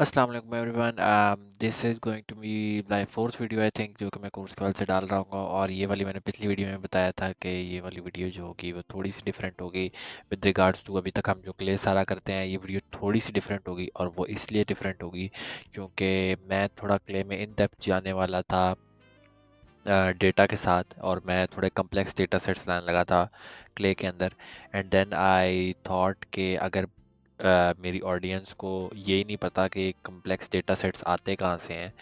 अस्सलाम वालेकुम everyone. This is going to be my fourth video I think, जो कि मैं कोर्स के वाल से डाल रहा हूँ। और ये वाली मैंने पिछली वीडियो में बताया था कि ये वाली वीडियो जो होगी वो थोड़ी सी डिफरेंट होगी विद रिगार्ड्स टू अभी तक हम जो क्ले सारा करते हैं। ये वीडियो थोड़ी सी डिफरेंट होगी, और वो इसलिए डिफरेंट होगी क्योंकि मैं थोड़ा क्ले में इन डेप्थ जाने वाला था डेटा के साथ, और मैं थोड़े कम्प्लेक्स डेटा सेट्स लाने लगा था क्ले के अंदर। एंड देन आई थॉट कि अगर मेरी ऑडियंस को यही नहीं पता कि कम्प्लेक्स डेटा सेट्स आते कहाँ से हैं,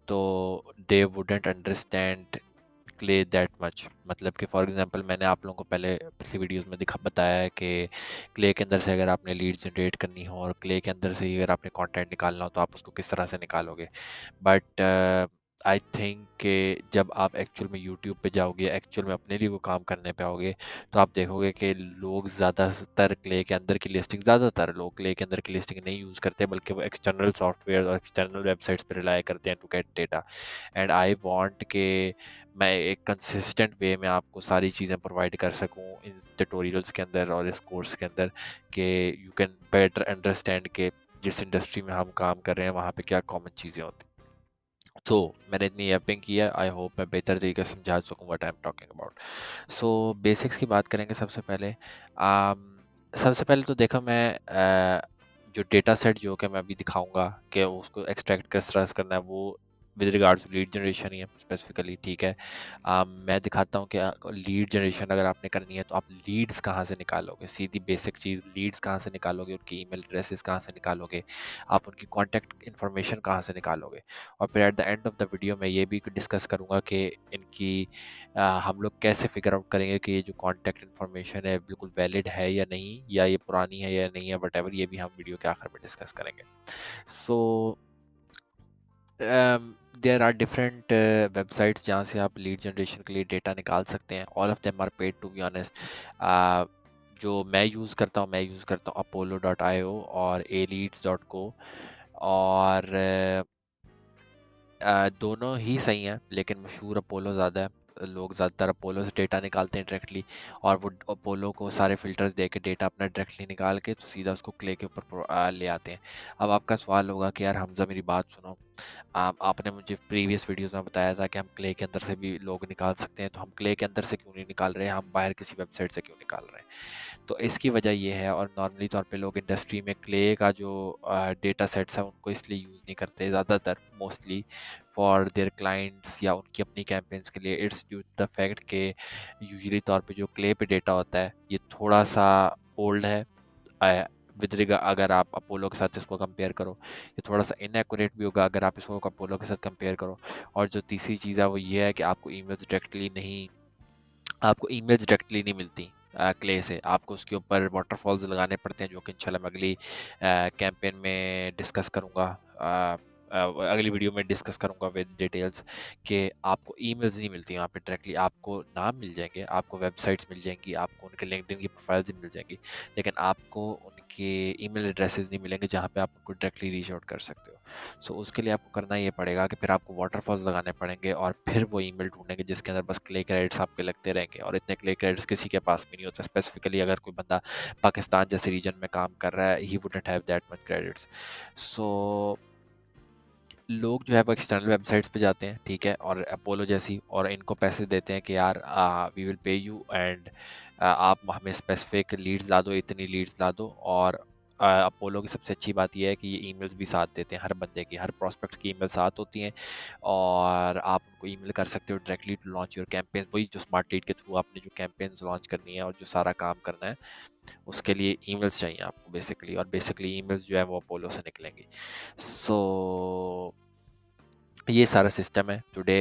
तो they wouldn't understand clay that much. मतलब कि फॉर एग्जांपल, मैंने आप लोगों को पहले पिछली वीडियोस में दिखा बताया है कि क्ले के अंदर से अगर आपने लीड जनरेट करनी हो और क्ले के अंदर से ही अगर आपने कंटेंट निकालना हो तो आप उसको किस तरह से निकालोगे। बट आई थिंक कि जब आप एक्चुअल में यूट्यूब पे जाओगे, एक्चुअल में अपने लिए वो काम करने पे आओगे, तो आप देखोगे कि लोग ज़्यादातर क्ले के अंदर की लिस्टिंग, ज़्यादातर लोग क्ले के अंदर की लिस्टिंग नहीं यूज़ करते, बल्कि वो एक्सटर्नल सॉफ्टवेयर और एक्सटर्नल वेबसाइट्स पे रिलाई करते हैं to get data. And I want के मैं एक कंसिस्टेंट वे में आपको सारी चीज़ें प्रोवाइड कर सकूं इन ट्यूटोरियल्स के अंदर और इस कोर्स के अंदर, कि यू कैन बेटर अंडरस्टैंड के जिस इंडस्ट्री में हम काम कर रहे हैं वहाँ पे क्या कॉमन चीज़ें होती हैं। सो मैंने इतनी एपिंग किया, आई होप मैं बेहतर तरीके से समझा सकूं what I am talking about. So basics की बात करेंगे सबसे पहले। सबसे पहले तो देखो, मैं जो डेटा सेट जो कि मैं अभी दिखाऊंगा कि उसको एक्सट्रैक्ट किस तरह से करना है, वो with regards to lead generation ही है स्पेसिफिकली, ठीक है। मैं दिखाता हूँ कि लीड जनरेशन अगर आपने करनी है तो आप लीड्स कहाँ से निकालोगे। सीधी बेसिक चीज़, लीड्स कहाँ से निकालोगे, उनकी ईमेल एड्रेसेस कहाँ से निकालोगे, आप उनकी कॉन्टैक्ट इन्फॉर्मेशन कहाँ से निकालोगे। और फिर eight the end of the video मैं ये भी डिस्कस करूँगा कि इनकी हम लोग कैसे फिगर आउट करेंगे कि ये जो कॉन्टैक्ट इन्फॉर्मेशन है बिल्कुल वैलिड है या नहीं, या ये पुरानी है या नहीं है, वट ये भी हम वीडियो के आखिर में डिस्कस करेंगे। So there are different websites जहाँ से आप लीड जनरेशन के लिए डेटा निकाल सकते हैं। All of them are paid to be honest. जो मैं यूज़ करता हूँ apollo.io और aleads.co। और दोनों ही सही हैं, लेकिन मशहूर अपोलो ज़्यादा है। लोग ज़्यादातर अपोलो से डेटा निकालते हैं डायरेक्टली, और वो अपोलो को सारे फिल्टर्स दे के डेटा अपना डायरेक्टली निकाल के तो सीधा उसको क्ले के ऊपर ले आते हैं। अब आपका सवाल होगा कि यार हमजा मेरी बात सुनो, आपने मुझे प्रीवियस वीडियोस में बताया था कि हम क्ले के अंदर से भी लोग निकाल सकते हैं, तो हम क्ले के अंदर से क्यों नहीं निकाल रहे हैं, हम बाहर किसी वेबसाइट से क्यों निकाल रहे हैं। तो इसकी वजह ये है, और नॉर्मली तौर पे लोग इंडस्ट्री में क्ले का जो डेटा सेट्स है उनको इसलिए यूज़ नहीं करते ज़्यादातर, मोस्टली फॉर देयर क्लाइंट्स या उनकी अपनी कैंपेन्स के लिए। इट्स ड्यू द फैक्ट के यूजुअली तौर पे जो क्ले पे डेटा होता है ये थोड़ा सा ओल्ड है। विद रिगा अगर आप अपोलो के साथ इसको कंपेयर करो, ये थोड़ा सा इनएक्यूरेट भी होगा अगर आप इसको अपोलो के साथ कंपेयर करो। और जो तीसरी चीज़ है वो ये है कि आपको ईमेल्स डायरेक्टली नहीं मिलती क्ले से। आपको उसके ऊपर वाटरफॉल्स लगाने पड़ते हैं, जो कि इंशाल्लाह मैं अगली कैंपेन में डिस्कस करूंगा। अगली वीडियो में डिस्कस करूंगा विद डिटेल्स कि आपको ईमेल्स नहीं मिलती वहाँ पे डायरेक्टली। आपको नाम मिल जाएंगे, आपको वेबसाइट्स मिल जाएंगी, आपको उनके लिंक्डइन की प्रोफाइल्स भी मिल जाएंगी, लेकिन आपको उनके ईमेल एड्रेसेस नहीं मिलेंगे जहाँ पे आप उनको डायरेक्टली रीच आउट कर सकते हो। सो उसके लिए आपको करना ये पड़ेगा कि फिर आपको वाटरफॉल्स लगाने पड़ेंगे, और फिर वो ईमेल ढूंढेंगे जिसके अंदर बस क्ले क्रेडिट्स आपके लगते रहेंगे, और इतने क्ले क्रेडिट्स किसी के पास भी नहीं होता। स्पेसिफिकली अगर कोई बंदा पाकिस्तान जैसे रीजन में काम कर रहा है, he wouldn't have that much credits. So लोग जो है वो एक्सटर्नल वेबसाइट्स पे जाते हैं, ठीक है, और अपोलो जैसी, और इनको पैसे देते हैं कि यार we will pay you, and आप हमें स्पेसिफिक लीड्स ला दो, इतनी लीड्स ला दो। और अपोलो की सबसे अच्छी बात यह है कि ये ईमेल्स भी साथ देते हैं, हर बंदे की, हर प्रोस्पेक्ट की ईमेल साथ होती हैं, और आप उनको ईमेल कर सकते हो directly to launch your campaign. वही जो स्मार्ट लीड के थ्रू आपने जो कैंपेन्स लॉन्च करनी है और जो सारा काम करना है, उसके लिए ईमेल्स चाहिए आपको बेसिकली, और बेसिकली ईमेल्स जो है वो अपोलो से निकलेंगी। सो ये सारा सिस्टम है। टुडे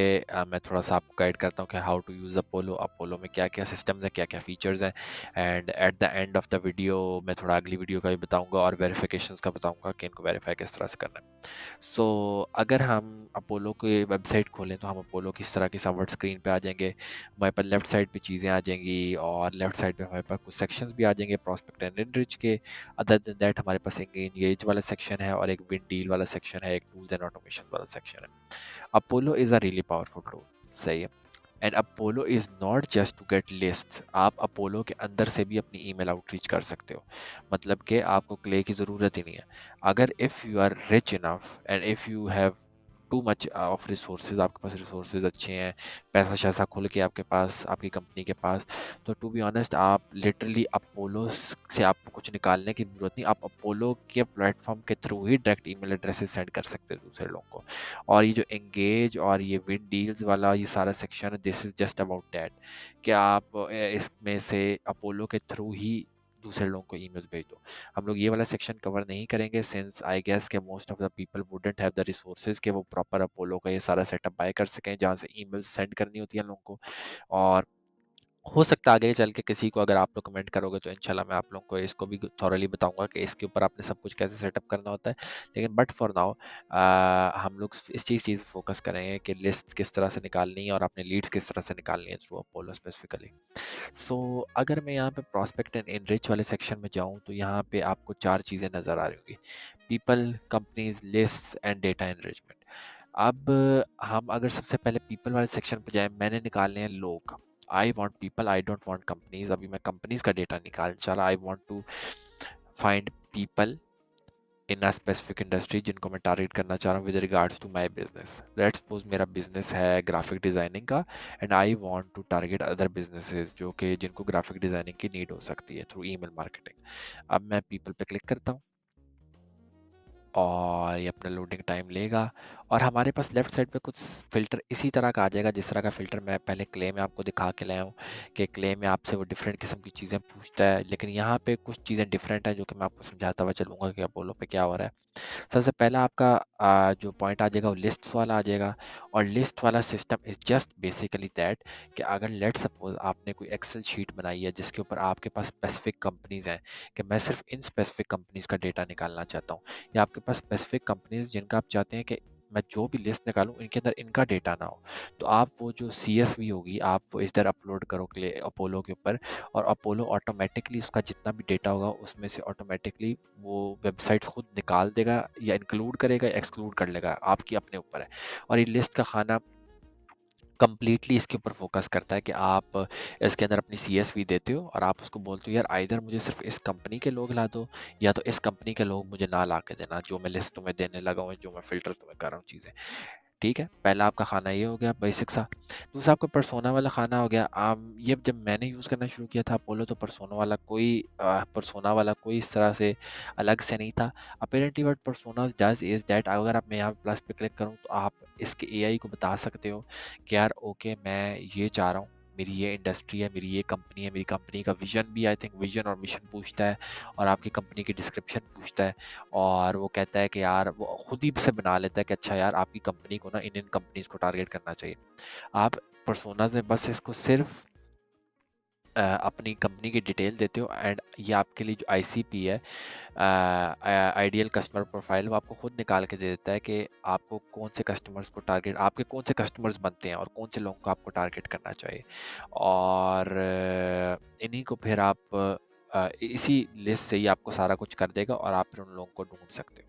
मैं थोड़ा सा आपको गाइड करता हूँ कि how to use Apollo, Apollo में क्या क्या सिस्टम्स हैं, क्या क्या फीचर्स हैं। And at the end of the video मैं थोड़ा अगली वीडियो का भी बताऊंगा, और वेरिफिकेशंस का बताऊंगा कि इनको वेरीफाई किस तरह से करना है। सो अगर हम अपोलो की वेबसाइट खोलें तो हम अपोलो की इस तरह की सामवर्ड स्क्रीन पे आ जाएंगे। हमारे पास लेफ्ट साइड पे चीज़ें आ जाएंगी, और लेफ्ट साइड पे हमारे पास कुछ सेक्शंस भी आ जाएंगे प्रॉस्पेक्ट एंड एनरिच के। अदर देन दैट हमारे पास एक एंगेज वाला सेक्शन है, और एक विन डील वाला सेक्शन है, एक टूल्स एंड ऑटोमेशन वाला सेक्शन है। Apollo is a really powerful tool, सही है। And Apollo is not just to get list, आप अपोलो के अंदर से भी अपनी ईमेल आउटरीच कर सकते हो। मतलब कि आपको क्ले की ज़रूरत ही नहीं है। अगर if you are rich enough and if you have too much of resources, आपके पास रिसोर्सेज अच्छे हैं, पैसा शैसा खुल के आपके पास, आपकी कंपनी के पास, तो टू बी ऑनेस्ट आप लिटरली अपोलो से आपको कुछ निकालने की ज़रूरत नहीं, आप अपोलो के प्लेटफॉर्म के थ्रू ही डायरेक्ट ईमेल एड्रेसेस सेंड कर सकते हो दूसरे लोगों को। और ये जो एंगेज और ये विन डील्स वाला ये सारा सेक्शन है, this is just about that कि आप इसमें से अपोलो के थ्रू ही दूसरे लोगों को ईमेल भेज दो। हम लोग ये वाला सेक्शन कवर नहीं करेंगे सिंस आई गेस के most of the people wouldn't have the resources कि वो प्रॉपर अपोलो का ये सारा सेटअप बाय कर सकें जहाँ से ईमेल सेंड करनी होती है लोगों को। और हो सकता है आगे चल के किसी को अगर आप लोग कमेंट करोगे तो इंशाल्लाह मैं आप लोगों को इसको भी थॉरली बताऊंगा कि इसके ऊपर आपने सब कुछ कैसे सेटअप करना होता है। लेकिन बट फॉर नाउ हम लोग इस चीज़ फोकस करेंगे कि लिस्ट किस तरह से निकालनी है और अपने लीड्स किस तरह से निकालनी है थ्रू अपोलो स्पेसिफिकली। सो अगर मैं यहाँ पे प्रोस्पेक्ट एंड इनरिच वाले सेक्शन में जाऊँ तो यहाँ पे आपको 4 चीज़ें नज़र आ रही होंगी: people, companies, list and data enrichment. अब हम अगर सबसे पहले पीपल वाले सेक्शन पे जाएं, मैंने निकालने हैं लोग। I want people, I don't want companies. अभी मैं कंपनीज का डेटा निकाल चला, I want to find people in a specific industry जिनको मैं टारगेट करना चाह रहा हूँ with regards to my business. Let's suppose मेरा बिजनेस है ग्राफिक डिजाइनिंग का and I want to target other businesses जो कि जिनको ग्राफिक डिजाइनिंग की नीड हो सकती है थ्रू ईमेल मार्केटिंग। अब मैं पीपल पे क्लिक करता हूँ और ये अपना लोडिंग टाइम लेगा और हमारे पास लेफ्ट साइड पे कुछ फिल्टर इसी तरह का आ जाएगा जिस तरह का फिल्टर मैं पहले क्ले में आपको दिखा के लाया हूँ कि क्ले में आपसे वो डिफरेंट किस्म की चीज़ें पूछता है, लेकिन यहाँ पे कुछ चीज़ें डिफरेंट है जो कि मैं आपको समझाता हुआ चलूंगा कि अपोलो पे क्या हो रहा है। सबसे पहला आपका जो पॉइंट आ जाएगा वो लिस्ट वाला आ जाएगा। और लिस्ट वाला system is just basically that कि अगर लेट सपोज आपने कोई एक्सेल शीट बनाई है जिसके ऊपर आपके पास स्पेसिफिक कंपनीज हैं कि मैं सिर्फ इन स्पेसिफिक कंपनीज का डेटा निकालना चाहता हूँ, या आपके पास स्पेसिफिक कंपनीज जिनका आप चाहते हैं कि मैं जो भी लिस्ट निकालूं इनके अंदर इनका डेटा ना हो, तो आप वो जो CSV होगी आप वो इधर अपलोड करो अपोलो के ऊपर, और अपोलो ऑटोमेटिकली उसका जितना भी डेटा होगा उसमें से ऑटोमेटिकली वो वेबसाइट्स खुद निकाल देगा या इंक्लूड करेगा या एक्सक्लूड कर लेगा, आपकी अपने ऊपर है। और ये लिस्ट का खाना कंप्लीटली इसके ऊपर फोकस करता है कि आप इसके अंदर अपनी CSV देते हो और आप उसको बोलते हो यार आइदर मुझे सिर्फ इस कंपनी के लोग ला दो या तो इस कंपनी के लोग मुझे ना ला के देना, जो मैं लिस्ट तुम्हें देने लगा हूँ, जो मैं फिल्टर तुम्हें कर रहा हूँ चीज़ें। ठीक है, पहला आपका खाना ये हो गया बेसिक सा। दूसरा आपका परसोना वाला खाना हो गया। ये जब मैंने यूज़ करना शुरू किया था अपोलो तो परसोना वाला कोई इस तरह से अलग से नहीं था। Apparently what persona does is that अगर आप मैं यहाँ प्लस पे क्लिक करूँ तो आप इसके AI को बता सकते हो कि यार ओके मैं ये चाह रहा हूँ, मेरी ये इंडस्ट्री है, मेरी ये कंपनी है, मेरी कंपनी का विजन भी आई थिंक विजन और मिशन पूछता है और आपकी कंपनी की डिस्क्रिप्शन पूछता है। और वो कहता है कि यार वो खुद ही से बना लेता है कि अच्छा यार आपकी कंपनी को ना इन कंपनीज को टारगेट करना चाहिए। आप पर्सोनाज में बस इसको सिर्फ अपनी कंपनी की डिटेल देते हो एंड ये आपके लिए जो ICP है, आइडियल कस्टमर प्रोफाइल, वो आपको खुद निकाल के दे देता है कि आपको कौन से कस्टमर्स को टारगेट, आपके कौन से कस्टमर्स बनते हैं और कौन से लोगों को आपको टारगेट करना चाहिए। और इन्हीं को फिर आप इसी लिस्ट से ही आपको सारा कुछ कर देगा और आप फिर उन लोगों को ढूंढ सकते हो।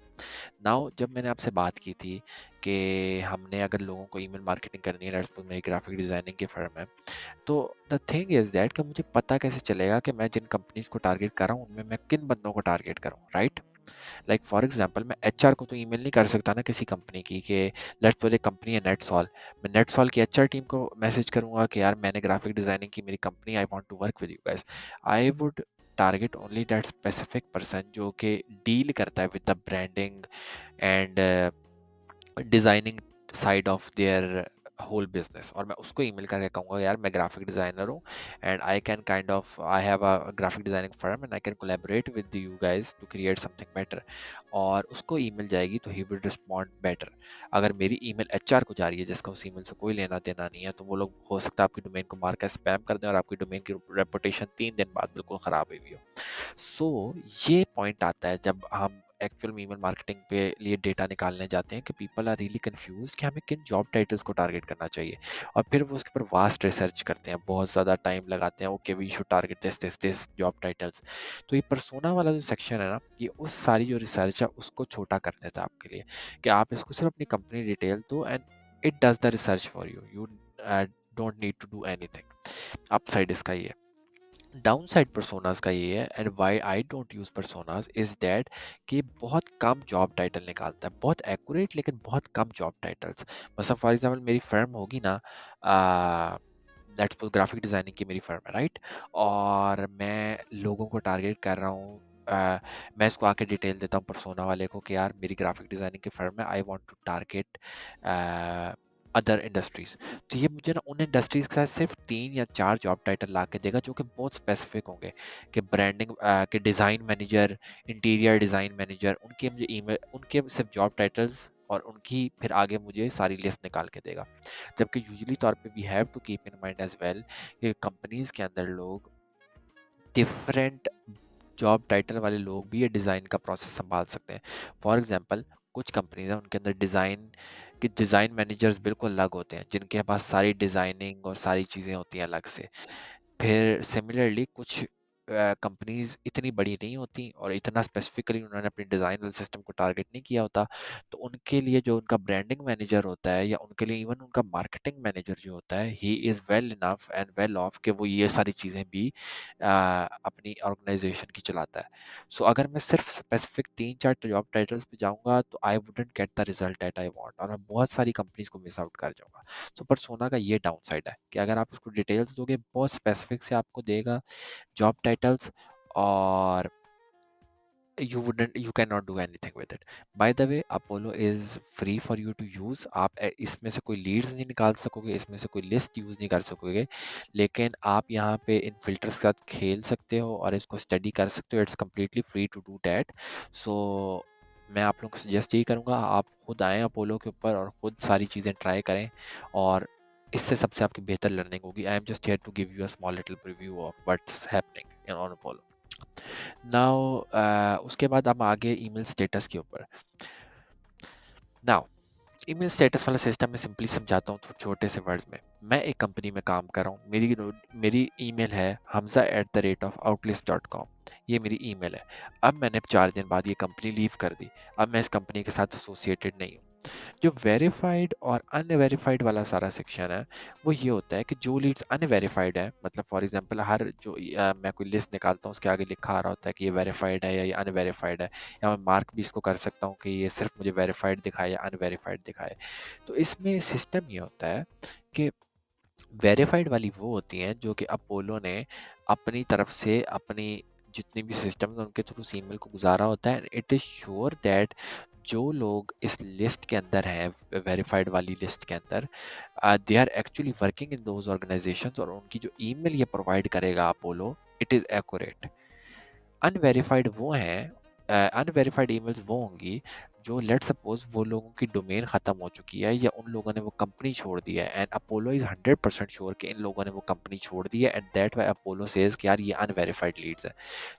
नाउ जब मैंने आपसे बात की थी कि हमने अगर लोगों को ईमेल मार्केटिंग करनी है, लेट्स सपोज मेरी ग्राफिक डिजाइनिंग की फर्म है, तो द थिंग इज दैट कि मुझे पता कैसे चलेगा कि मैं जिन कंपनीज को टारगेट कर रहा हूँ उनमें मैं किन बंदों को टारगेट करूँ, राइट? लाइक फॉर एग्जांपल मैं HR को तो ईमेल नहीं कर सकता ना किसी कंपनी की कि लेट्स सपोज एक कंपनी है नेटसॉल, मैं नेटसॉल की HR टीम को मैसेज करूंगा कि यार मैंने ग्राफिक डिजाइनिंग की मेरी company, I want to work with you guys. I would target only that specific person जो कि डील करता है with the branding and designing side of their whole business, और मैं उसको ईमेल करके कहूँगा यार मैं ग्राफिक डिजाइनर हूँ and I can kind of I have a graphic designing firm and I can collaborate with you guys to create something better. और उसको ईमेल जाएगी तो ही विल रिस्पॉन्ड बेटर। अगर मेरी ईमेल HR को जा रही है जिसका उस ईमेल से कोई लेना देना नहीं है, तो वो लोग हो सकता है आपकी डोमेन को मार कर स्पैम कर दें और आपकी डोमेन की रेपुटेशन 3 दिन बाद बिल्कुल खराब हुई हो। सो ये पॉइंट आता है जब हम एक्चुअल ईमेल मार्केटिंग पे लिए डेटा निकालने जाते हैं कि पीपल आर रियली कंफ्यूज कि हमें किन जॉब टाइटल्स को टारगेट करना चाहिए, और फिर वो उसके ऊपर वास्ट रिसर्च करते हैं, बहुत ज़्यादा टाइम लगाते हैं, okay we should target this job titles. तो ये पर्सोना वाला जो सेक्शन है ना, ये उस सारी जो रिसर्च है उसको छोटा कर देता है आपके लिए कि आप इसको सिर्फ अपनी कंपनी डिटेल दो and it does the research for you. You don't need to do anything. Upside इसका ये है। डाउन साइड परसोनास का ये है, and why I don't use personas is that कि बहुत कम जॉब टाइटल निकालता है, बहुत एक्यूरेट लेकिन बहुत कम जॉब टाइटल्स। मतलब फॉर एग्जांपल मेरी फर्म होगी ना, लेट्स सपोज ग्राफिक डिजाइनिंग की मेरी फर्म है, राइट, और मैं लोगों को टारगेट कर रहा हूँ, मैं इसको आके डिटेल देता हूँ परसोना वाले को कि यार मेरी ग्राफिक डिजाइनिंग की फर्म है, I want to target other industries. तो ये मुझे ना उन इंडस्ट्रीज के साथ सिर्फ 3 या 4 जॉब टाइटल ला के देगा जो कि बहुत स्पेसिफिक होंगे, कि ब्रांडिंग के design manager, interior design manager, उनके मुझे ईमेल, उनके सिर्फ जॉब टाइटल्स और उनकी फिर आगे मुझे सारी लिस्ट निकाल के देगा। जबकि यूजुअली तौर पे we have to keep in mind as well कि कंपनीज के अंदर लोग डिफरेंट जॉब टाइटल वाले लोग भी ये डिज़ाइन का प्रोसेस संभाल सकते हैं। फॉर एग्जांपल कुछ कंपनीज हैं उनके अंदर डिज़ाइन मैनेजर्स बिल्कुल अलग होते हैं, जिनके पास सारी डिज़ाइनिंग और सारी चीज़ें होती हैं अलग से। फिर सिमिलरली कुछ कंपनीज इतनी बड़ी नहीं होती और इतना स्पेसिफिकली उन्होंने अपने डिज़ाइन वाले सिस्टम को टारगेट नहीं किया होता, तो उनके लिए जो उनका ब्रांडिंग मैनेजर होता है या उनके लिए इवन उनका मार्केटिंग मैनेजर जो होता है, he is well enough and well of कि वो ये सारी चीज़ें भी अपनी ऑर्गेनाइजेशन की चलाता है। सो अगर मैं सिर्फ स्पेसिफिक 3-4 जॉब टाइटल्स पे जाऊंगा तो I wouldn't get the result that I want, और मैं बहुत सारी कंपनीज को मिस आउट कर जाऊंगा। तो पर्सोना का ये डाउन साइड है कि अगर आप उसको डिटेल्स दोगे बहुत स्पेसिफिक से आपको देगा जॉब टाइटल्स, और you cannot do anything with it. By the way, Apollo is free for you to use. आप इसमें से कोई लीड्स नहीं निकाल सकोगे, इसमें से कोई लिस्ट यूज नहीं कर सकोगे, लेकिन आप यहाँ पे इन फिल्टर्स के साथ खेल सकते हो और इसको स्टडी कर सकते हो। It's completely free to do that. So मैं आप लोगों को सजेस्ट यही करूँगा, आप खुद आएँ अपोलो के ऊपर और खुद सारी चीज़ें ट्राई करें, और इससे सबसे आपकी बेहतर लर्निंग होगी। I am just here to give you a small little preview of what's happening in on Apollo now. उसके बाद हम आगे ईमेल स्टेटस के ऊपर। नाउ ईमेल स्टेटस वाला सिस्टम मैं सिंपली समझाता हूँ तो छोटे से वर्ड्स में। मैं एक कंपनी में काम कर रहा हूँ, मेरी ईमेल है hamza@outlists.com, ये मेरी ईमेल है। अब मैंने 4 दिन बाद ये कंपनी लीव कर दी, अब मैं इस कंपनी के साथ एसोसिएटेड नहीं हूँ। जो वेरीफाइड और अनवेरीफाइड वाला सारा सेक्शन है वो ये होता है कि जो लीड्स अनवेरीफाइड है, मतलब फॉर एग्जांपल हर जो मैं कोई लिस्ट निकालता हूँ उसके आगे लिखा आ रहा होता है कि ये वेरीफाइड है या ये अनवेरीफाइड है, या मैं मार्क भी इसको कर सकता हूँ कि ये सिर्फ मुझे वेरीफाइड दिखाए या अनवेरीफाइड दिखाए। तो इसमें सिस्टम ये होता है कि वेरीफाइड वाली वो होती हैं जो कि अपोलो ने अपनी तरफ से अपनी जितने भी सिस्टम है उनके थ्रू ईमेल को गुजारा होता है। इट इज श्योर दैट जो लोग इस लिस्ट के अंदर हैं, वेरीफाइड वाली लिस्ट के अंदर, they are actually working in those organizations, और उनकी जो ईमेल ये प्रोवाइड करेगा Apollo, it is accurate. Unverified वो हैं, अनवेरीफाइड ईमेल्स वो होंगी जो लेट सपोज वो लोगों की डोमेन ख़त्म हो चुकी है या उन लोगों ने वो कंपनी छोड़ दी है, एंड अपोलो इज़ 100% श्योर कि इन लोगों ने वो कंपनी छोड़ दी है, and that why Apollo says कि यार ये अनवेरीफाइड लीड्स है।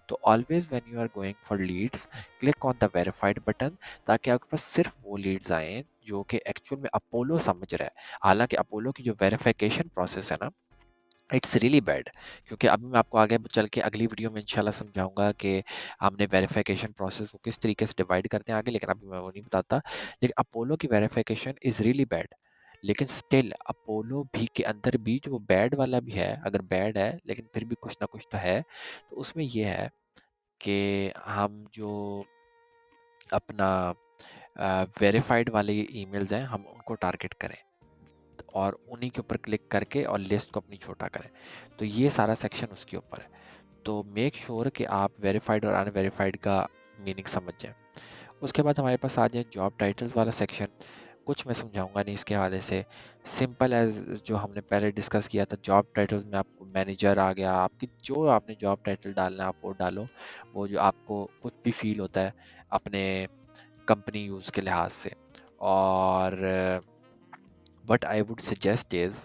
तो always when you are going for leads, click on the verified button, ताकि आपके पास सिर्फ वो लीड्स आए जो कि एक्चुअल में अपोलो समझ रहा है। हालांकि अपोलो की जो वेरिफिकेशन प्रोसेस है ना, इट्स रियली बैड, क्योंकि अभी मैं आपको आगे चल के अगली वीडियो में इंशाल्लाह समझाऊंगा कि हमने वेरिफिकेशन प्रोसेस को किस तरीके से डिवाइड करते हैं आगे, लेकिन अभी मैं वो नहीं बताता। लेकिन अपोलो की वेरिफिकेशन इज रियली बैड, लेकिन स्टिल अपोलो भी के अंदर भी जो बैड वाला भी है, अगर बैड है लेकिन फिर भी कुछ ना कुछ तो है, तो उसमें ये है कि हम जो अपना वेरीफाइड वाले ईमेल्स हैं हम उनको टारगेट करें और उन्हीं के ऊपर क्लिक करके और लिस्ट को अपनी छोटा करें। तो ये सारा सेक्शन उसके ऊपर है। तो मेक श्योर कि आप वेरीफाइड और अनवेरीफाइड का मीनिंग समझ जाएं। उसके बाद हमारे पास आ जाए जॉब टाइटल्स वाला सेक्शन। कुछ मैं समझाऊंगा नहीं इसके हवाले से, सिंपल एज जो हमने पहले डिस्कस किया था। जॉब टाइटल्स में आपको मैनेजर आ गया, आपकी जो आपने जॉब टाइटल डालना है आप वो डालो, वो जो आपको कुछ भी फील होता है अपने कंपनी यूज़ के लिहाज से। और what I would suggest is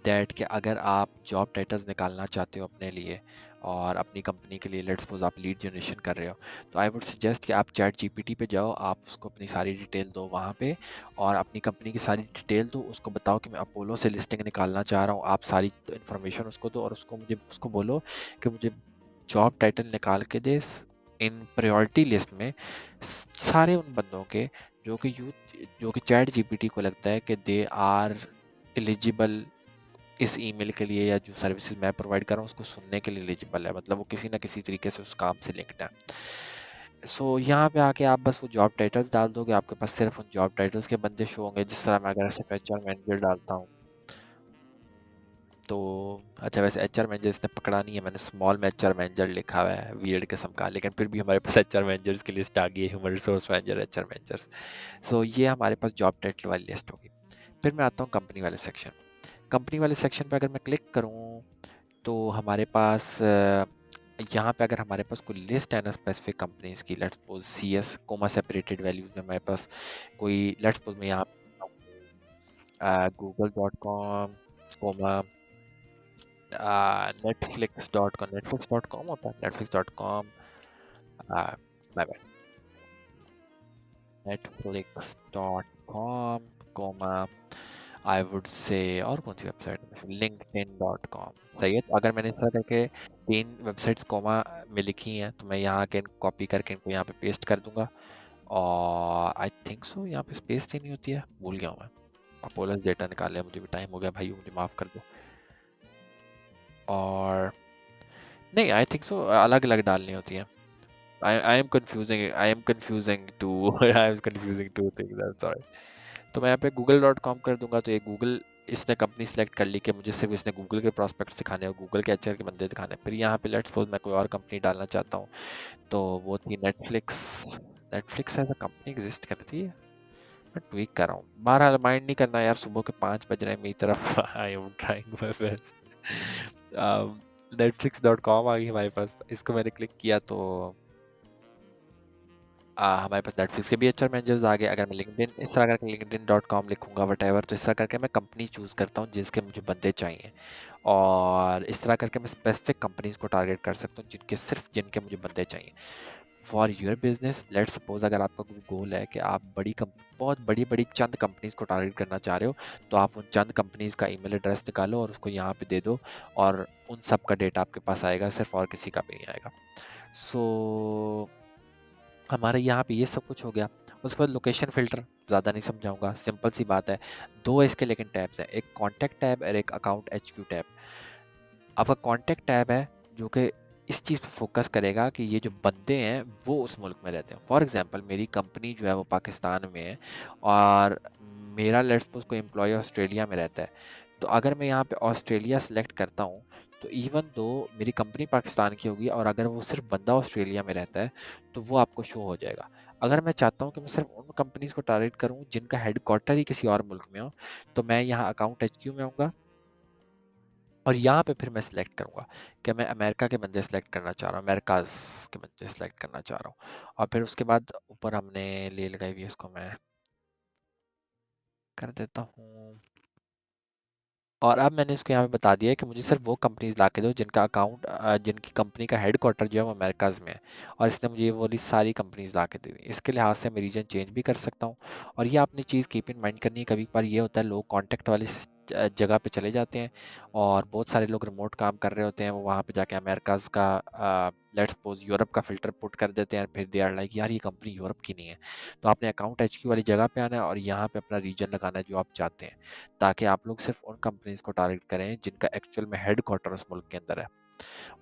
that कि अगर आप जॉब टाइटल्स निकालना चाहते हो अपने लिए और अपनी कंपनी के लिए, लेट्स सपोज आप लीड जनरेशन कर रहे हो, तो आई वुड सजेस्ट कि आप चैट जीपीटी पे जाओ, आप उसको अपनी सारी डिटेल दो वहाँ पे और अपनी कंपनी की सारी डिटेल दो, उसको बताओ कि मैं अपोलो से लिस्टिंग निकालना चाह रहा हूँ। आप सारी इन्फॉर्मेशन उसको दो और उसको बोलो कि मुझे जॉब टाइटल निकाल के दे इन प्रायोरिटी लिस्ट में सारे उन बंदों के जो कि चैट जीपीटी को लगता है कि दे आर एलिजिबल इस ईमेल के लिए या जो सर्विसेज मैं प्रोवाइड कर रहा हूँ उसको सुनने के लिए एलिजिबल है, मतलब वो किसी ना किसी तरीके से उस काम से लिंक्ड है। सो यहाँ पे आके आप बस वो जॉब टाइटल्स डाल दोगे, आपके पास सिर्फ उन जॉब टाइटल्स के बंदे शो होंगे। जिस तरह मैं अगर सिर्फ एचआर मैनेजर डालता हूँ तो अच्छा, वैसे एचआर मैनेजर इसने पकड़ा नहीं है, मैंने स्मॉल में एचआर मैनेजर लिखा हुआ है वियर्ड किस्म का, लेकिन फिर भी हमारे पास एचआर मैनेजर्स की लिस्ट आ गई है, human resource manager, HR managers. So ये हमारे पास जॉब टाइटल वाली लिस्ट होगी। फिर मैं आता हूँ कंपनी वाले सेक्शन। कंपनी वाले सेक्शन पे अगर मैं क्लिक करूँ तो हमारे पास यहाँ पे अगर हमारे पास कोई लिस्ट है ना स्पेसिफिक कंपनीज की, let's suppose C S comma separated values में हमारे पास कोई, लेट्स सपोज मैं यहाँ google.com कोमा netflix.com होता है, netflix.com, bye bye, netflix.com comma I would say, और कौन सी वेबसाइट है, linkedin.com। सही है, तो अगर मैंने इस तरह करके 3 वेबसाइट्स कोमा में लिखी हैं तो मैं यहाँ आके कॉपी करके इनको यहाँ पे पेस्ट कर दूंगा। और आई थिंक सो यहाँ पे स्पेस ही नहीं होती है, भूल गया हूँ मैं। अपोलोस डेटा निकाल लिया, मुझे भी टाइम हो गया भाई, मुझे माफ़ कर दो। और नहीं, आई थिंक सो अलग अलग डालनी होती है। I am confusing two I am confusing two things, I'm sorry। तो मैं यहाँ पे google.com कर दूंगा तो ये गूगल, इसने कंपनी सेलेक्ट कर ली कि मुझे सिर्फ इसने गूगल के प्रॉस्पेक्ट्स दिखाने और गूगल के एचआर के बंदे दिखाने हैं। फिर यहाँ पे लेट्स सपोज मैं कोई और कंपनी डालना चाहता हूँ तो वो थी Netflix. Netflix as a company exist करती है, मैं ट्वीक कर रहा हूँ। बहरहाल माइंड नहीं करना यार, सुबह के 5 बज रहे हैं मेरी तरफ। I am trying my best. netflix.com आ गई हमारे पास, इसको मैंने क्लिक किया तो हमारे पास नेटफ्लिक्स के भी एचआर मैनेजर्स आ गए। अगर मैं लिंक्डइन इस तरह करके linkedin.com लिखूंगा वटेवर, तो इस तरह करके मैं कंपनी चूज करता हूँ जिसके मुझे बंदे चाहिए, और इस तरह करके मैं स्पेसिफिक कंपनीज को टारगेट कर सकता हूँ जिनके मुझे बंदे चाहिए। For your business, let suppose अगर आपका कोई गोल है कि आप बहुत बड़ी बड़ी चंद कंपनीज को टारगेट करना चाह रहे हो, तो आप उन चंद कंपनीज का ईमेल एड्रेस निकालो और उसको यहाँ पे दे दो, और उन सब का डेटा आपके पास आएगा सिर्फ, और किसी का भी नहीं आएगा। सो हमारे यहाँ पे ये सब कुछ हो गया। उसके बाद लोकेशन फिल्टर ज़्यादा नहीं समझाऊंगा, सिंपल सी बात है। 2 इसके लेकिन टैब्स हैं, एक कॉन्टैक्ट टैब और एक अकाउंट HQ टैब। आपका कॉन्टैक्ट टैब है जो कि इस चीज़ पे फोकस करेगा कि ये जो बंदे हैं वो उस मुल्क में रहते हैं। फॉर एग्जांपल मेरी कंपनी जो है वो पाकिस्तान में है, और मेरा लेट्स सपोज कोई एम्प्लॉय ऑस्ट्रेलिया में रहता है, तो अगर मैं यहाँ पे ऑस्ट्रेलिया सेलेक्ट करता हूँ तो इवन दो मेरी कंपनी पाकिस्तान की होगी, और अगर वो सिर्फ बंदा ऑस्ट्रेलिया में रहता है तो वो आपको शो हो जाएगा। अगर मैं चाहता हूँ कि मैं सिर्फ उन कंपनीज को टारगेट करूँ जिनका हेडक्वार्टर ही किसी और मुल्क में हो, तो मैं यहाँ अकाउंट HQ में आऊँगा, और यहाँ पे फिर मैं सिलेक्ट करूँगा कि मैं अमेरिका के बंदे सेलेक्ट करना चाह रहा हूँ, अमेरिकाज के बंदे सेलेक्ट करना चाह रहा हूँ। और फिर उसके बाद ऊपर हमने ले लगाई हुई है, इसको मैं कर देता हूँ। और अब मैंने इसको यहाँ पे बता दिया है कि मुझे सिर्फ वो कंपनीज ला के दो जिनका अकाउंट, जिनकी कंपनी का हेडक्वार्टर जो है वो अमेरिकाज में है, और इसने मुझे ये वाली सारी कंपनीज ला के दे दी। इसके लिहाज से मैं रीजन चेंज भी कर सकता हूँ। और ये आपने चीज़ कीप इन माइंड करनी है, कभी कभार ये होता है लोग कॉन्टैक्ट वाली जगह पे चले जाते हैं, और बहुत सारे लोग रिमोट काम कर रहे होते हैं, वो वहाँ पे जाके अमेरिकाज का लेट्स सपोज यूरोप का फिल्टर पुट कर देते हैं, फिर दे आर लाइक यार ये कंपनी यूरोप की नहीं है। तो आपने अकाउंट HQ वाली जगह पे आना है और यहाँ पे अपना रीजन लगाना है जो आप चाहते हैं, ताकि आप लोग सिर्फ उन कंपनीज को टारगेट करें जिनका एक्चुअल में हेड क्वार्टर उस मुल्क के अंदर है।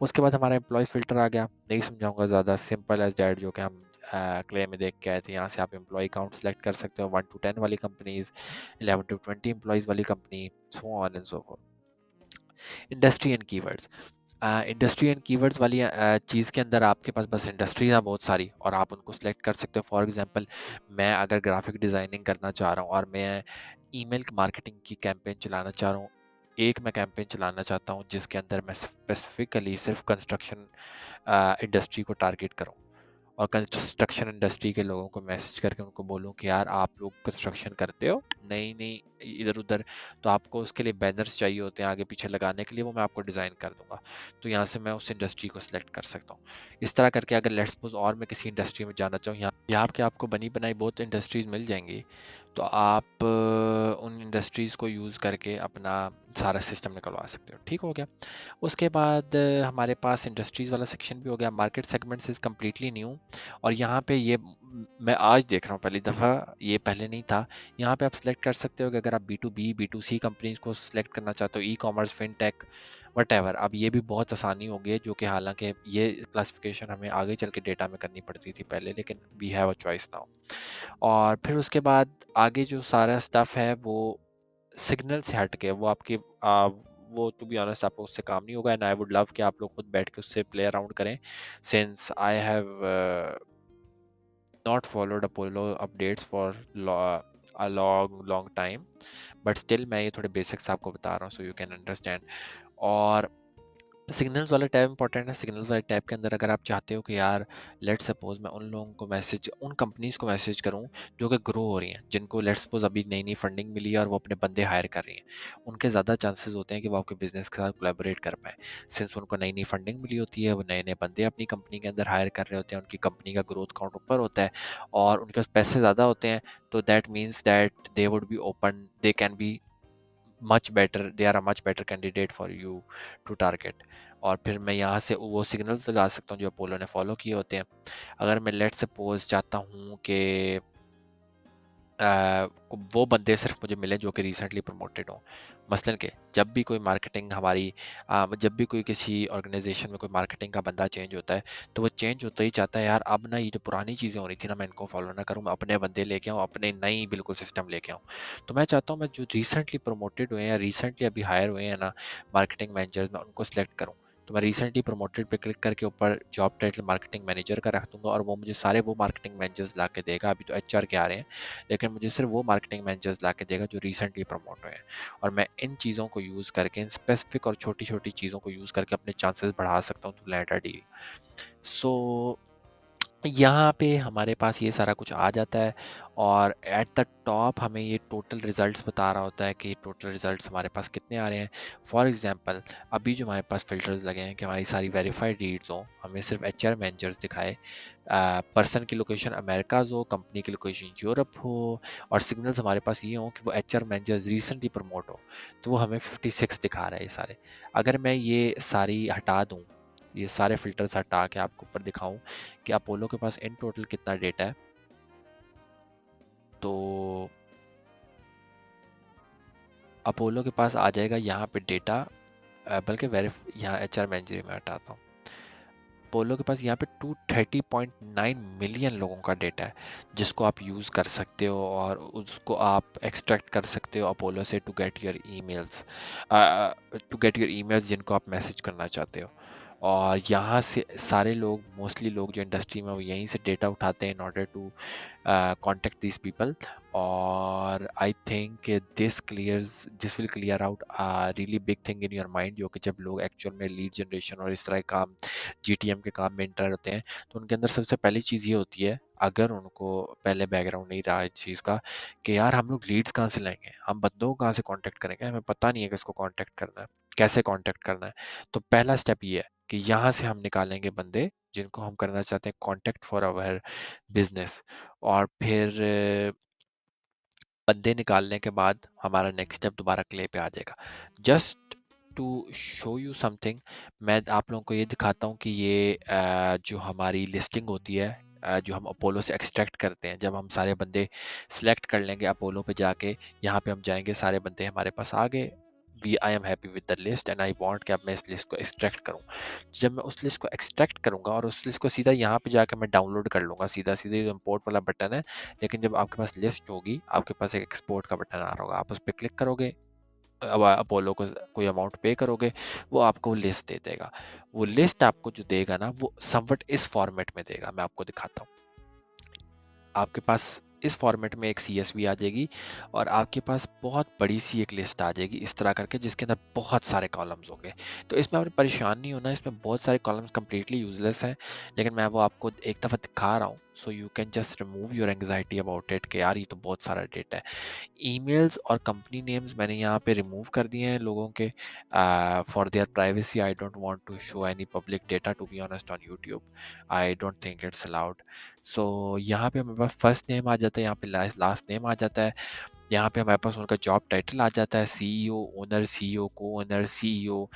उसके बाद हमारा एम्प्लॉयज फिल्टर आ गया, नहीं समझाऊंगा ज़्यादा, सिंपल एज दैट, जो कि हम क्ले में देख के आए थे। यहाँ से आप एम्प्लॉय काउंट सेलेक्ट कर सकते हो, 1 to 10 वाली कंपनीज, 11 to 20 एम्प्लॉयज वाली company, so on and so fourth. Industry and keywords, industry and keywords वाली चीज़ के अंदर आपके पास बस इंडस्ट्रीज हैं बहुत सारी, और आप उनको सिलेक्ट कर सकते हो। फॉर एग्जांपल मैं अगर ग्राफिक डिज़ाइनिंग करना चाह रहा हूँ और मैं ईमेल मार्केटिंग की कैंपेन चलाना चाह रहा हूँ, एक मैं कैंपेन चलाना चाहता हूँ जिसके अंदर मैं स्पेसिफिकली सिर्फ कंस्ट्रक्शन इंडस्ट्री को टारगेट करूँ, और कंस्ट्रक्शन इंडस्ट्री के लोगों को मैसेज करके उनको बोलूँ कि यार आप लोग कंस्ट्रक्शन करते हो, नहीं नहीं इधर उधर, तो आपको उसके लिए बैनर्स चाहिए होते हैं आगे पीछे लगाने के लिए, वो मैं आपको डिज़ाइन कर दूंगा। तो यहाँ से मैं उस इंडस्ट्री को सिलेक्ट कर सकता हूँ। इस तरह करके अगर लेट्स सपोज और मैं किसी इंडस्ट्री में जाना चाहूँ, यहाँ पे आपको बनी बनाई बहुत इंडस्ट्रीज मिल जाएंगी, तो आप उन इंडस्ट्रीज को यूज़ करके अपना सारा सिस्टम निकलवा सकते हो। ठीक हो गया। उसके बाद हमारे पास इंडस्ट्रीज वाला सेक्शन भी हो गया। Market segments is completely new, और यहाँ पे ये मैं आज देख रहा हूँ पहली दफ़ा, ये पहले नहीं था। यहाँ पे आप सिलेक्ट कर सकते हो कि अगर आप B2B B2C कंपनीज को सिलेक्ट करना चाहते हो, ई कॉमर्स, फिनटेक, वटेवर। अब ये भी बहुत आसानी हो गई है, जो कि हालांकि ये क्लासिफिकेशन हमें आगे चल के डेटा में करनी पड़ती थी पहले, लेकिन we have a choice now. और फिर उसके बाद आगे जो सारा स्टफ है वो सिग्नल से हट के, वो आपकी वो टू बी ऑनेस्ट आपको उससे काम नहीं होगा, एंड आई वुड लव कि आप लोग खुद बैठ के उससे प्ले अराउंड करें, since I have not followed Apollo updates for a long time, but still मैं ये थोड़े बेसिक्स आपको बता रहा हूँ so you can understand। और सिग्नल्स वाला टैब इंपॉर्टेंट है। सिग्नल्स वाले टैब के अंदर अगर आप चाहते हो कि यार लेट सपोज मैं उन लोगों को मैसेज, उन कंपनीज को मैसेज करूं जो कि ग्रो हो रही हैं, जिनको लेट सपोज अभी नई नई फंडिंग मिली है और वो अपने बंदे हायर कर रही हैं, उनके ज़्यादा चांसेस होते हैं कि वो आपके बिजनेस के साथ कोलैबोरेट कर पाए, सिंस उनको नई नई फंडिंग मिली होती है, वो नए नए बंदे अपनी कंपनी के अंदर हायर कर रहे होते हैं, उनकी कंपनी का ग्रोथ काउंट ऊपर होता है और उनके पास पैसे ज़्यादा होते हैं, तो that means that they would be open, they can be much better, they are a much better candidate for you to target. और फिर मैं यहाँ से वो सिग्नल्स लगा सकता हूँ जो अपोलो ने फॉलो किए होते हैं। अगर मैं लेट सपोज चाहता हूँ कि वो बंदे सिर्फ मुझे मिले जो कि रिसेंटली प्रमोटेड हों, मसलन के जब भी कोई मार्केटिंग हमारी जब भी कोई किसी ऑर्गेनाइजेशन में कोई मार्केटिंग का बंदा चेंज होता है, तो वो चेंज होता ही चाहता है यार अब ना ये जो पुरानी चीज़ें हो रही थी ना मैं इनको फॉलो ना करूँ, मैं अपने बंदे लेके आऊँ, अपने नई बिल्कुल सिस्टम लेके आऊँ। तो मैं चाहता हूँ मैं जो रिसेंटली प्रमोटेड हुए हैं या रिसेंटली अभी हायर हुए हैं ना मार्केटिंग मैनेजर्स, मैं उनको सिलेक्ट करूँ। तो मैं रिसेंटली प्रमोटेड पे क्लिक करके ऊपर जॉब टाइटल मार्केटिंग मैनेजर का रख दूंगा और वो मुझे सारे वो मार्केटिंग मैनेजर्स ला के देगा। अभी तो HR के आ रहे हैं, लेकिन मुझे सिर्फ वो मार्केटिंग मैनेजर्स ला के देगा जो रिसेंटली प्रमोट हुए हैं। और मैं इन चीज़ों को यूज़ करके, इन स्पेसिफिक और छोटी छोटी चीज़ों को यूज़ करके अपने चांसेस बढ़ा सकता हूँ टू लैंड अ डील। सो यहाँ पे हमारे पास ये सारा कुछ आ जाता है और एट द टॉप हमें ये टोटल रिजल्ट्स बता रहा होता है कि टोटल रिजल्ट्स हमारे पास कितने आ रहे हैं। फॉर एग्जांपल अभी जो हमारे पास फिल्टर्स लगे हैं कि हमारी सारी वेरीफाइड रीड्स हों, हमें सिर्फ HR मैनेजर्स दिखाए, पर्सन की लोकेशन अमेरिकाज हो, कंपनी की लोकेशन यूरोप हो, और सिग्नल्स हमारे पास ये हो कि वो HR मैनेजर्स रिसेंटली प्रमोट हो, तो वो हमें 56 दिखा रहा है ये सारे। अगर मैं ये सारी हटा दूँ, ये सारे फिल्टर्स हटा के आपको ऊपर दिखाऊं कि अपोलो के पास इन टोटल कितना डेटा है, तो अपोलो के पास आ जाएगा यहाँ पे डेटा, बल्कि यहाँ HR मैनेजर में हटाता हूँ। अपोलो के पास यहाँ पे 230.9 मिलियन लोगों का डेटा है जिसको आप यूज़ कर सकते हो और उसको आप एक्सट्रैक्ट कर सकते हो अपोलो से टू गेट योर ईमेल्स, जिनको आप मैसेज करना चाहते हो। और यहाँ से सारे लोग, मोस्टली लोग जो इंडस्ट्री में, वो यहीं से डेटा उठाते हैं in order to contact these people। और I think this will clear out really big thing in your mind, जो कि जब लोग एक्चुअल में लीड जनरेशन और इस तरह के काम, GTM के काम में इंटर होते हैं, तो उनके अंदर सबसे पहली चीज़ ये होती है, अगर उनको पहले बैकग्राउंड नहीं रहा इस चीज़ का, कि यार हम लोग लीड्स कहाँ से लाएंगे, हम बंदों को कहाँ से कांटेक्ट करेंगे, हमें पता नहीं है किसको कांटेक्ट करना है, कैसे कांटेक्ट करना है। तो पहला स्टेप ये है कि यहाँ से हम निकालेंगे बंदे जिनको हम करना चाहते हैं कांटेक्ट फॉर आवर बिजनेस। और फिर बंदे निकालने के बाद हमारा नेक्स्ट स्टेप दोबारा क्ले पे आ जाएगा। Just to show you something, मैं आप लोगों को ये दिखाता हूँ कि ये जो हमारी लिस्टिंग होती है, जो हम अपोलो से एक्सट्रैक्ट करते हैं, जब हम सारे बंदे सिलेक्ट कर लेंगे अपोलो पे जाके, यहाँ पे हम जाएंगे, सारे बंदे हमारे पास आ गए, we I am happy with the list and I want कि अब मैं इस लिस्ट को एक्सट्रैक्ट करूँ। जब मैं उस लिस्ट को एक्सट्रैक्ट करूंगा और उस लिस्ट को सीधा यहाँ पे जाकर मैं डाउनलोड कर लूंगा, सीधा सीधा जो इम्पोर्ट वाला बटन है, लेकिन जब आपके पास लिस्ट होगी आपके पास एक एक्सपोर्ट का बटन आ रहा होगा, आप उस पर क्लिक करोगे, अब अपोलो को कोई अमाउंट पे करोगे, वो आपको वो लिस्ट दे देगा। वो लिस्ट आपको जो देगा ना, वो समवट इस फॉर्मेट में देगा, मैं आपको दिखाता हूँ। आपके पास इस फॉर्मेट में एक CSV आ जाएगी और आपके पास बहुत बड़ी सी एक लिस्ट आ जाएगी इस तरह करके, जिसके अंदर बहुत सारे कॉलम्स होंगे। तो इसमें आपने परेशान नहीं होना, इसमें बहुत सारे कॉलम्स कंप्लीटली यूजलेस हैं, लेकिन मैं वो आपको एक दफ़ा दिखा रहा हूँ, so you can just remove your anxiety about it कि यार ये तो बहुत सारा डेटा है। ईमेल्स और कंपनी नेम्स मैंने यहाँ पे रिमूव कर दिए हैं लोगों के, for their privacy. I don't want to show any public data to be honest on YouTube, I don't think it's allowed. So यहाँ पे हमारे पास फर्स्ट नेम आ जाता है, यहाँ पे लास्ट नेम आ जाता है, यहाँ पे हमारे पास उनका जॉब टाइटल आ जाता है, सीईओ, ओनर, सीईओ, को ओनर, सीईओ,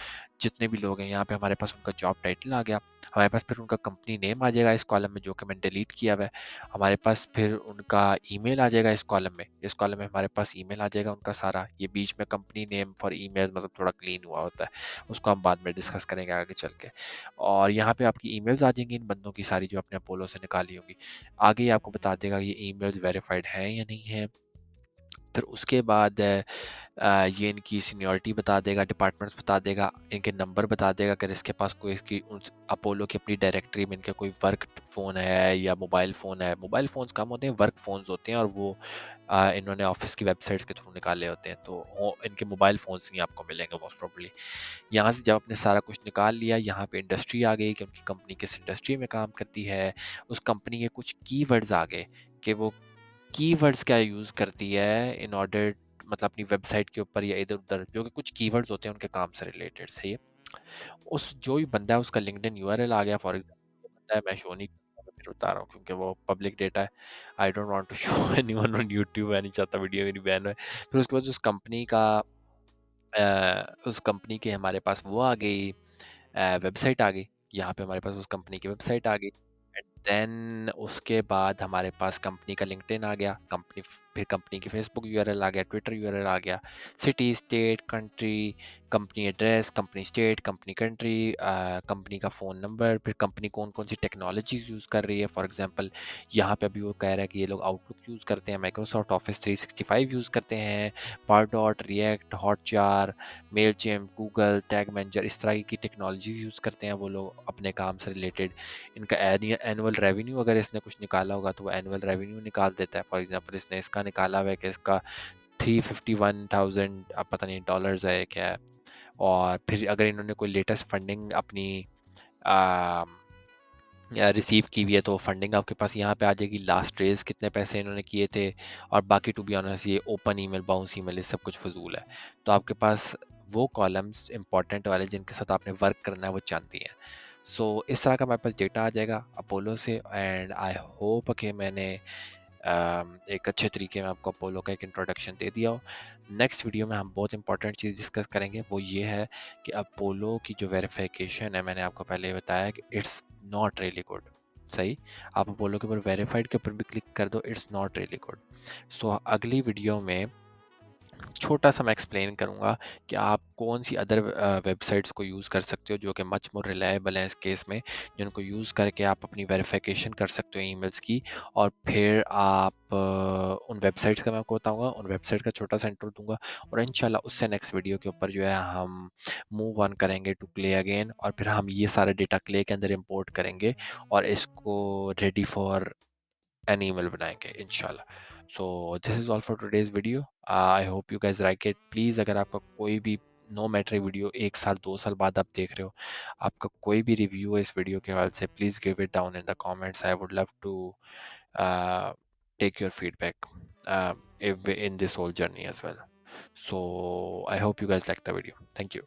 जितने भी लोग हैं यहाँ पे हमारे पास उनका जॉब टाइटल आ गया। हमारे पास फिर उनका कंपनी नेम आ जाएगा इस कॉलम में, जो कि मैंने डिलीट किया हुआ है। हमारे पास फिर उनका ईमेल आ जाएगा इस कॉलम में हमारे पास ईमेल आ जाएगा उनका सारा। ये बीच में कंपनी नेम फॉर ईमेल मतलब थोड़ा क्लीन हुआ होता है, उसको हम बाद में डिस्कस करेंगे आगे चल के। और यहाँ पे आपकी ईमेल्स आ जाएंगी इन बंदों की सारी, जो आपने अपोलो से निकाली होंगी। आगे ही आपको बता देगा ये ईमेल्स वेरीफाइड हैं या नहीं है। फिर उसके बाद ये इनकी सीनियरिटी बता देगा, डिपार्टमेंट्स बता देगा, इनके नंबर बता देगा। अगर इसके पास कोई इसकी अपोलो की अपनी डायरेक्टरी में इनका कोई वर्क फ़ोन है या मोबाइल फ़ोन है, मोबाइल फ़ोन्स कम होते हैं, वर्क फ़ोन्स होते हैं, और वो इन्होंने ऑफिस की वेबसाइट्स के थ्रू निकाले होते हैं, तो इनके मोबाइल फ़ोन्स नहीं आपको मिलेंगे मोस्ट प्रॉब्ली। यहाँ से जब आपने सारा कुछ निकाल लिया, यहाँ पे इंडस्ट्री आ गई कि उनकी कंपनी किस इंडस्ट्री में काम करती है, उस कंपनी के कुछ कीवर्ड्स आ गए कि वो कीवर्ड्स क्या यूज़ करती है इन ऑर्डर, मतलब अपनी वेबसाइट के ऊपर या इधर-उधर, जो कि कुछ कीवर्ड्स होते हैं उनके काम से रिलेटेड, सही है। उस जो भी बंदा है उसका लिंक्डइन यूआरएल आ गया, फॉर एग्जांपल बंदा है, मैं शो नहीं करूँगा, मैं फिर बता रहा हूँ क्योंकि वो पब्लिक डेटा है। I don't want to show anyone on YouTube, मैं नहीं चाहता वीडियो मेरी बैन हो। फिर उसके बाद उस कंपनी के हमारे पास वो आ गई, वेबसाइट आ गई। यहाँ पे हमारे पास उस कंपनी की वेबसाइट आ गई। एंड देन उसके बाद हमारे पास कंपनी का लिंक्डइन आ गया, फिर कंपनी की फेसबुक यूआरएल आ गया, ट्विटर यूआरएल आ गया, city, state, country, company address, company state, company country, company का फ़ोन नंबर, फिर कंपनी कौन कौन सी टेक्नोलॉजीज यूज़ कर रही है। फॉर एग्जांपल यहाँ पे अभी वो कह रहा है कि ये लोग आउटलुक यूज़ करते हैं, माइक्रोसॉफ्ट ऑफिस 365 यूज़ करते हैं, Pardot, React, Hotjar, Mailchimp, Google tag manager, इस तरह की टेक्नोलॉजीज यूज़ करते हैं वो लोग अपने काम से रिलेटेड। इनका एनुअल रेवेन्यू अगर इसने कुछ निकाला होगा तो वो एनुअल रेवेन्यू निकाल देता है। फॉर एग्जांपल इसने इसका निकाला हुआ है कि इसका 351,000 अब पता नहीं डॉलर्स है क्या है। और फिर अगर इन्होंने कोई लेटेस्ट फंडिंग अपनी रिसीव की हुई है तो फंडिंग आपके पास यहाँ पे आ जाएगी, लास्ट रेज कितने पैसे इन्होंने किए थे। और बाकी टू बी ऑनेस्ट ये ओपन ईमेल, बाउंस ईमेल, ये सब कुछ फजूल है। तो आपके पास वो कॉलम्स इंपॉर्टेंट वाले जिनके साथ आपने वर्क करना है वो जानती हैं। सो इस तरह का हमारे पास डेटा आ जाएगा अपोलो से। एंड आई होप कि मैंने एक अच्छे तरीके में आपको अपोलो का एक इंट्रोडक्शन दे दिया हो। नेक्स्ट वीडियो में हम बहुत इंपॉर्टेंट चीज़ डिस्कस करेंगे, वो ये है कि अपोलो की जो वेरिफिकेशन है, मैंने आपको पहले बताया कि इट्स नॉट रियली गुड। सही, आप अपोलो के ऊपर वेरीफाइड के ऊपर भी क्लिक कर दो, इट्स नॉट रियली गुड। सो अगली वीडियो में छोटा सा मैं एक्सप्लेन करूंगा कि आप कौन सी अदर वेबसाइट्स को यूज़ कर सकते हो जो कि मच मोर रिलायबल है इस केस में, जिनको यूज़ करके आप अपनी वेरिफिकेशन कर सकते हो ईमेल्स की। और फिर आप उन वेबसाइट्स का मैं आपको बताऊंगा, उन वेबसाइट का छोटा सा इंट्रो दूंगा। और इंशाल्लाह उससे नेक्स्ट वीडियो के ऊपर जो है हम मूव ऑन करेंगे टू क्ले अगेन, और फिर हम ये सारा डेटा क्ले के अंदर इंपोर्ट करेंगे और इसको रेडी फॉर an email बनाएंगे इंशाल्लाह। So this is all for today's video. I hope you guys like it. Please अगर आपका कोई भी नो मैटर वीडियो 1 साल 2 साल बाद आप देख रहे हो, आपका कोई भी रिव्यू है इस वीडियो के हवाले से, please give it down in the comments. I would love to take your feedback in this whole journey as well. So I hope you guys like the video. Thank you.